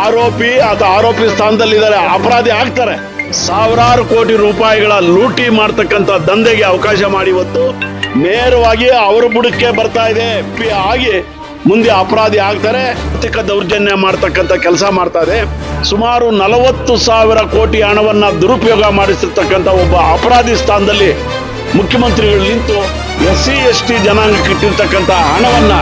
ಆರೋಪಿ ಅಥವಾ ಆರೋಪಿ ಸ್ಥಾನದಲ್ಲಿದ್ದಾರೆ, ಅಪರಾಧಿ ಆಗ್ತಾರೆ. ಸಾವಿರಾರು ಕೋಟಿ ರೂಪಾಯಿಗಳ ಲೂಟಿ ಮಾಡ್ತಕ್ಕಂಥ ದಂಧೆಗೆ ಅವಕಾಶ ಮಾಡಿ ಇವತ್ತು ನೇರವಾಗಿ ಅವರ ಬುಡಕ್ಕೆ ಬರ್ತಾ ಇದೆ ಆಗಿ ಮುಂದೆ ಅಪರಾಧಿ ಆಗ್ತಾರೆ. ಆರ್ಥಿಕ ದೌರ್ಜನ್ಯ ಮಾಡ್ತಕ್ಕಂಥ ಕೆಲಸ ಮಾಡ್ತಾ ಇದೆ. ಸುಮಾರು 40,000 ಕೋಟಿ ಹಣವನ್ನ ದುರುಪಯೋಗ ಮಾಡಿಸಿರ್ತಕ್ಕಂಥ ಒಬ್ಬ ಅಪರಾಧಿ ಸ್ಥಾನದಲ್ಲಿ ಮುಖ್ಯಮಂತ್ರಿಗಳು ನಿಂತು SC/ST ಜನಾಂಗಕ್ಕೆ ಇಟ್ಟಿರ್ತಕ್ಕಂಥ ಹಣವನ್ನ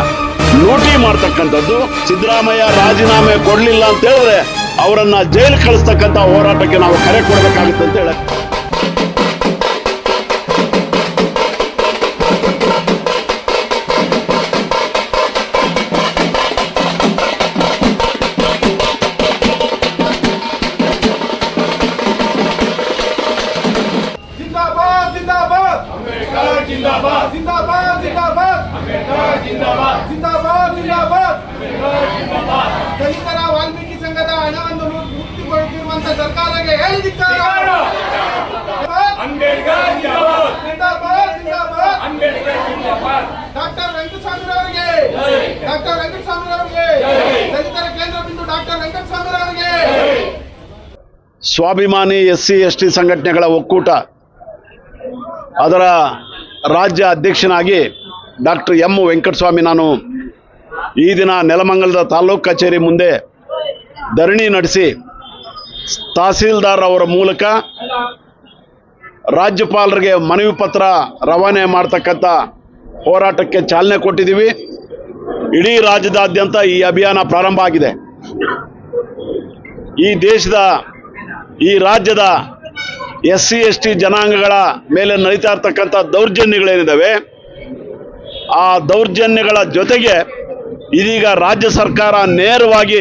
ಲೂಟಿ ಮಾಡ್ತಕ್ಕಂಥದ್ದು. ಸಿದ್ದರಾಮಯ್ಯ ರಾಜೀನಾಮೆ ಕೊಡ್ಲಿಲ್ಲ ಅಂತ ಹೇಳಿದ್ರೆ ಅವರನ್ನ ಜೈಲು ಕಳಿಸ್ತಕ್ಕಂಥ ಹೋರಾಟಕ್ಕೆ ನಾವು ಕರೆ ಕೊಡಬೇಕಾಗುತ್ತೆ ಅಂತ ಹೇಳಿ जिंदाबाद जिंदाबाद जिंदाबाद अंबेडकर जिंदाबाद जिंदाबाद जिंदाबाद अंबेडकर जिंदाबाद दलिತರ ವಾಲ್ಮೀಕಿ ಸಂಘದ ಹಣವನ್ನು ಮುಕ್ತಿಗೊಳಿಸಿರುವಂತ ಸರ್ಕಾರಕ್ಕೆ ಹೇಳಿದಿದ್ದಾರೆ. ಅಂಬೇಡ್ಕರ್ जिंदाबाद जिंदाबाद जिंदाबाद अंबेडकर जिंदाबाद ಡಾಕ್ಟರ್ ವೆಂಕಟಸ್ವಾಮಿ ಅವರಿಗೆ ಡಾಕ್ಟರ್ ವೆಂಕಟಸ್ವಾಮಿ ಅವರಿಗೆ ದಲಿತರ ಕೇಂದ್ರ ಬಿಂದು ಡಾಕ್ಟರ್ ವೆಂಕಟಸ್ವಾಮಿ ಅವರಿಗೆ ಸ್ವಾಭಿಮಾನಿ SC/ST ಸಂಘಟನೆಗಳ ಒಕ್ಕೂಟ ಅದರ ರಾಜ್ಯ ಅಧ್ಯಕ್ಷನಾಗಿ ಡಾಕ್ಟರ್ ಎಂ ವೆಂಕಟಸ್ವಾಮಿ ನಾನು ಈ ದಿನ ನೆಲಮಂಗಲದ ತಾಲೂಕು ಕಚೇರಿ ಮುಂದೆ ಧರಣಿ ನಡೆಸಿ ತಹಸೀಲ್ದಾರ್ ಅವರ ಮೂಲಕ ರಾಜ್ಯಪಾಲರಿಗೆ ಮನವಿ ಪತ್ರ ರವಾನೆ ಮಾಡ್ತಕ್ಕಂಥ ಹೋರಾಟಕ್ಕೆ ಚಾಲನೆ ಕೊಟ್ಟಿದ್ದೀವಿ. ಇಡೀ ರಾಜ್ಯದಾದ್ಯಂತ ಈ ಅಭಿಯಾನ ಪ್ರಾರಂಭ ಆಗಿದೆ. ಈ ದೇಶದ ಈ ರಾಜ್ಯದ SC/ST ಜನಾಂಗಗಳ ಮೇಲೆ ನಡೀತಾ ಇರ್ತಕ್ಕಂಥ ದೌರ್ಜನ್ಯಗಳೇನಿದ್ದಾವೆ ಆ ದೌರ್ಜನ್ಯಗಳ ಜೊತೆಗೆ ಇದೀಗ ರಾಜ್ಯ ಸರ್ಕಾರ ನೇರವಾಗಿ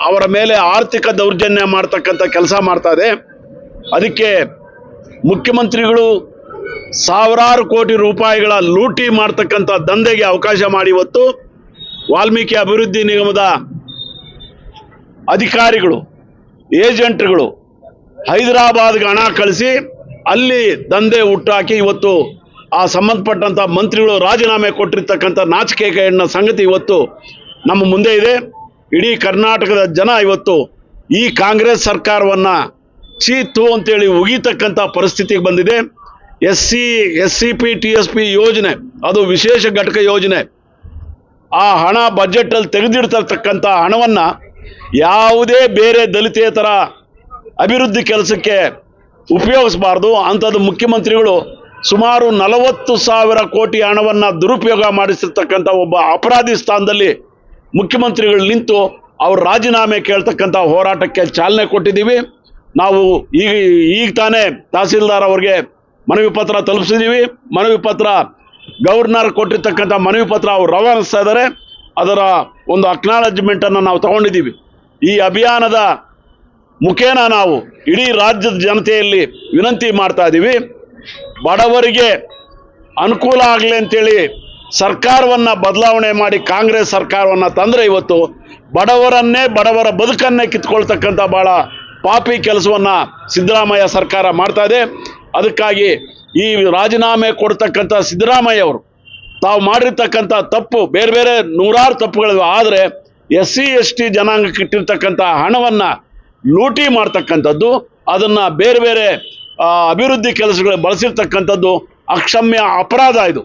ಅವರ ಮೇಲೆ ಆರ್ಥಿಕ ದೌರ್ಜನ್ಯ ಮಾಡ್ತಕ್ಕಂಥ ಕೆಲಸ ಮಾಡ್ತಾ ಇದೆ. ಅದಕ್ಕೆ ಮುಖ್ಯಮಂತ್ರಿಗಳು ಸಾವಿರಾರು ಕೋಟಿ ರೂಪಾಯಿಗಳ ಲೂಟಿ ಮಾಡ್ತಕ್ಕಂಥ ದಂಧೆಗೆ ಅವಕಾಶ ಮಾಡಿ ಇವತ್ತು ವಾಲ್ಮೀಕಿ ಅಭಿವೃದ್ಧಿ ನಿಗಮದ ಅಧಿಕಾರಿಗಳು ಏಜೆಂಟ್ಗಳು ಹೈದರಾಬಾದ್ಗೆ ಹಣ ಕಳಿಸಿ ಅಲ್ಲಿ ದಂಧೆ ಹುಟ್ಟಾಕಿ ಇವತ್ತು ಆ ಸಂಬಂಧಪಟ್ಟಂಥ ಮಂತ್ರಿಗಳು ರಾಜೀನಾಮೆ ಕೊಟ್ಟಿರ್ತಕ್ಕಂಥ ನಾಚಿಕೆಗೇಡಿನ ಸಂಗತಿ ಇವತ್ತು ನಮ್ಮ ಮುಂದೆ ಇದೆ. ಇಡೀ ಕರ್ನಾಟಕದ ಜನ ಇವತ್ತು ಈ ಕಾಂಗ್ರೆಸ್ ಸರ್ಕಾರವನ್ನು ಚೀತು ಅಂತೇಳಿ ಉಗಿತಕ್ಕಂಥ ಪರಿಸ್ಥಿತಿಗೆ ಬಂದಿದೆ. SCP TSP ಯೋಜನೆ ಅದು ವಿಶೇಷ ಘಟಕ ಯೋಜನೆ. ಆ ಹಣ ಬಜೆಟಲ್ಲಿ ತೆಗೆದಿಡ್ತಿರ್ತಕ್ಕಂಥ ಹಣವನ್ನು ಯಾವುದೇ ಬೇರೆ ದಲಿತೇತರ ಅಭಿವೃದ್ಧಿ ಕೆಲಸಕ್ಕೆ ಉಪಯೋಗಿಸಬಾರ್ದು. ಅಂಥದ್ದು ಮುಖ್ಯಮಂತ್ರಿಗಳು ಸುಮಾರು 40,000 ಕೋಟಿ ಹಣವನ್ನು ದುರುಪಯೋಗ ಮಾಡಿಸಿರ್ತಕ್ಕಂಥ ಒಬ್ಬ ಅಪರಾಧಿ ಸ್ಥಾನದಲ್ಲಿ ಮುಖ್ಯಮಂತ್ರಿಗಳು ನಿಂತು ಅವ್ರ ರಾಜೀನಾಮೆ ಕೇಳ್ತಕ್ಕಂಥ ಹೋರಾಟಕ್ಕೆ ಚಾಲನೆ ಕೊಟ್ಟಿದ್ದೀವಿ. ನಾವು ಈಗ ತಾನೇ ತಹಸೀಲ್ದಾರ್ ಅವ್ರಿಗೆ ಮನವಿ ಪತ್ರ ತಲುಪಿಸಿದ್ದೀವಿ. ಮನವಿ ಪತ್ರ ಗವರ್ನರ್ ಕೊಟ್ಟಿರ್ತಕ್ಕಂಥ ಮನವಿ ಪತ್ರ ಅವ್ರು ರವಾನಿಸ್ತಾ ಇದ್ದಾರೆ. ಅದರ ಒಂದು ಅಕ್ನಾಲಜ್ಮೆಂಟನ್ನು ನಾವು ತಗೊಂಡಿದ್ದೀವಿ. ಈ ಅಭಿಯಾನದ ಮುಖೇನ ನಾವು ಇಡೀ ರಾಜ್ಯದ ಜನತೆಯಲ್ಲಿ ವಿನಂತಿ ಮಾಡ್ತಾ ಇದ್ದೀವಿ, ಬಡವರಿಗೆ ಅನುಕೂಲ ಆಗಲಿ ಅಂತೇಳಿ ಸರ್ಕಾರವನ್ನು ಬದಲಾವಣೆ ಮಾಡಿ ಕಾಂಗ್ರೆಸ್ ಸರ್ಕಾರವನ್ನು ತಂದರೆ ಇವತ್ತು ಬಡವರ ಬದುಕನ್ನೇ ಕಿತ್ಕೊಳ್ತಕ್ಕಂಥ ಭಾಳ ಪಾಪಿ ಕೆಲಸವನ್ನು ಸಿದ್ದರಾಮಯ್ಯ ಸರ್ಕಾರ ಮಾಡ್ತಾ ಇದೆ. ಅದಕ್ಕಾಗಿ ಈ ರಾಜೀನಾಮೆ ಕೊಡ್ತಕ್ಕಂಥ ಸಿದ್ದರಾಮಯ್ಯ ಅವರು ತಾವು ಮಾಡಿರ್ತಕ್ಕಂಥ ತಪ್ಪು ಬೇರೆ ಬೇರೆ ನೂರಾರು ತಪ್ಪುಗಳಿವೆ. ಆದರೆ SC/ST ಜನಾಂಗಕ್ಕೆ ಇಟ್ಟಿರ್ತಕ್ಕಂಥ ಹಣವನ್ನು ಲೂಟಿ ಮಾಡ್ತಕ್ಕಂಥದ್ದು, ಅದನ್ನು ಬೇರೆ ಬೇರೆ ಅಭಿವೃದ್ಧಿ ಕೆಲಸಗಳಿಗೆ ಬಳಸಿರ್ತಕ್ಕಂಥದ್ದು ಅಕ್ಷಮ್ಯ ಅಪರಾಧ. ಇದು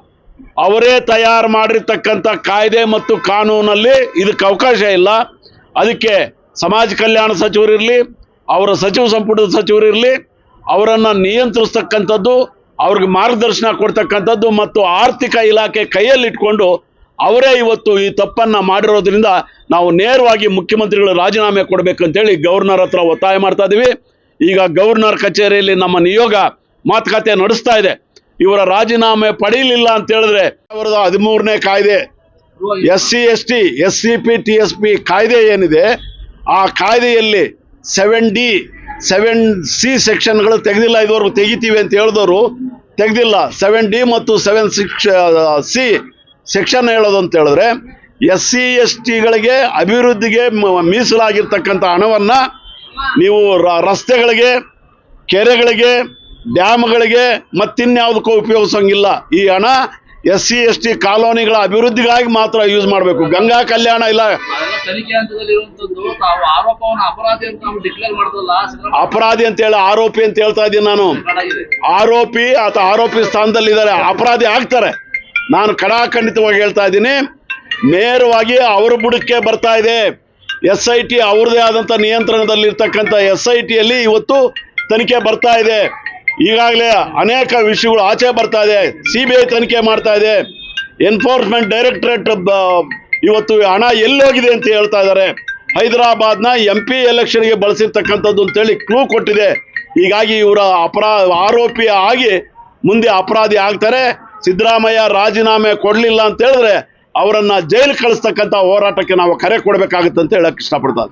ಅವರೇ ತಯಾರು ಮಾಡಿರ್ತಕ್ಕಂಥ ಕಾಯ್ದೆ ಮತ್ತು ಕಾನೂನಲ್ಲಿ ಇದಕ್ಕೆ ಅವಕಾಶ ಇಲ್ಲ. ಅದಕ್ಕೆ ಸಮಾಜ ಕಲ್ಯಾಣ ಸಚಿವರಿರಲಿ, ಅವರ ಸಚಿವ ಸಂಪುಟದ ಸಚಿವರಿರಲಿ, ಅವರನ್ನು ನಿಯಂತ್ರಿಸ್ತಕ್ಕಂಥದ್ದು, ಅವ್ರಿಗೆ ಮಾರ್ಗದರ್ಶನ ಕೊಡ್ತಕ್ಕಂಥದ್ದು ಮತ್ತು ಆರ್ಥಿಕ ಇಲಾಖೆ ಕೈಯಲ್ಲಿಟ್ಕೊಂಡು ಅವರೇ ಇವತ್ತು ಈ ತಪ್ಪನ್ನು ಮಾಡಿರೋದ್ರಿಂದ ನಾವು ನೇರವಾಗಿ ಮುಖ್ಯಮಂತ್ರಿಗಳು ರಾಜೀನಾಮೆ ಕೊಡಬೇಕಂತೇಳಿ ಗವರ್ನರ್ ಹತ್ರ ಒತ್ತಾಯ ಮಾಡ್ತಾ ಇದ್ದೀವಿ. ಈಗ ಗವರ್ನರ್ ಕಚೇರಿಯಲ್ಲಿ ನಮ್ಮ ನಿಯೋಗ ಮಾತುಕತೆ ನಡೆಸ್ತಾ ಇದೆ. ಇವರ ರಾಜೀನಾಮೆ ಪಡೆಯಲಿಲ್ಲ ಅಂತ ಹೇಳಿದ್ರೆ 2013ನೇ ಕಾಯ್ದೆ SC/ST SCP TSP ಕಾಯ್ದೆ ಏನಿದೆ ಆ ಕಾಯ್ದೆಯಲ್ಲಿ 7D 7C ಸೆಕ್ಷನ್ಗಳು ತೆಗೆದಿಲ್ಲ. ಇದುವರೆಗೂ ತೆಗಿತೀವಿ ಅಂತ ಹೇಳಿದವರು ತೆಗೆದಿಲ್ಲ. 7D ಮತ್ತು 7C ಸೆಕ್ಷನ್ ಹೇಳೋದು ಅಂತ ಹೇಳಿದ್ರೆ SC/STಗಳಿಗೆ ಅಭಿವೃದ್ಧಿಗೆ ಮೀಸಲಾಗಿರ್ತಕ್ಕಂಥ ಹಣವನ್ನು ನೀವು ರಸ್ತೆಗಳಿಗೆ, ಕೆರೆಗಳಿಗೆ, ಡ್ಯಾಮ್ಗಳಿಗೆ ಮತ್ತಿನ್ಯಾವುದಕ್ಕೂ ಉಪಯೋಗಿಸೋಂಗಿಲ್ಲ. ಈ ಹಣ SC ST ಕಾಲೋನಿಗಳ ಅಭಿವೃದ್ಧಿಗಾಗಿ ಮಾತ್ರ ಯೂಸ್ ಮಾಡಬೇಕು. ಗಂಗಾ ಕಲ್ಯಾಣ ಇಲ್ಲ. ಅದೆಲ್ಲ ತನಿಖೆ ಹಂತದಲ್ಲಿ ಇರುವಂತದ್ದು. ತಾವು ಆರೋಪವನ್ನು ಅಪರಾಧಿ ಅಂತ ನಾವು ಡಿಕ್ಲೇರ್ ಮಾಡಿದ್ರಲ್ಲ, ಅಪರಾಧಿ ಅಂತ ಹೇಳಿ ಆರೋಪಿ ಅಂತ ಹೇಳ್ತಾ ಇದ್ದೀನಿ ನಾನು. ಆರೋಪಿ ಅಥವಾ ಆರೋಪಿ ಸ್ಥಾನದಲ್ಲಿ ಇದ್ದಾರೆ, ಅಪರಾಧಿ ಆಗ್ತಾರೆ. ನಾನು ಖಡಾಖಂಡಿತವಾಗಿ ಹೇಳ್ತಾ ಇದ್ದೀನಿ, ನೇರವಾಗಿ ಅವರ ಬುಡಕ್ಕೆ ಬರ್ತಾ ಇದೆ. SIT ಅವ್ರದೇ ಆದಂಥ ನಿಯಂತ್ರಣದಲ್ಲಿರ್ತಕ್ಕಂಥ SITಯಲ್ಲಿ ಇವತ್ತು ತನಿಖೆ ಬರ್ತಾ ಇದೆ. ಈಗಾಗಲೇ ಅನೇಕ ವಿಷಯಗಳು ಆಚೆ ಬರ್ತಾ ಇದೆ. CBI ತನಿಖೆ ಮಾಡ್ತಾ ಇದೆ. ಎನ್ಫೋರ್ಸ್ಮೆಂಟ್ ಡೈರೆಕ್ಟರೇಟ್ ಇವತ್ತು ಹಣ ಎಲ್ಲೋಗಿದೆ ಅಂತ ಹೇಳ್ತಾ ಇದ್ದಾರೆ. ಹೈದರಾಬಾದ್ನ MP ಎಲೆಕ್ಷನ್ಗೆ ಬಳಸಿರ್ತಕ್ಕಂಥದ್ದು ಅಂತೇಳಿ ಕ್ಲೂ ಕೊಟ್ಟಿದೆ. ಹೀಗಾಗಿ ಇವರ ಆರೋಪಿ ಆಗಿ ಮುಂದೆ ಅಪರಾಧಿ ಆಗ್ತಾರೆ. ಸಿದ್ದರಾಮಯ್ಯ ರಾಜೀನಾಮೆ ಕೊಡಲಿಲ್ಲ ಅಂತ ಹೇಳಿದ್ರೆ ಅವರನ್ನ ಜೈಲು ಕಳಿಸ್ತಕ್ಕಂಥ ಹೋರಾಟಕ್ಕೆ ನಾವು ಕರೆ ಕೊಡಬೇಕಾಗುತ್ತೆ ಅಂತ ಹೇಳಕ್ ಇಷ್ಟಪಡ್ತಾರೆ.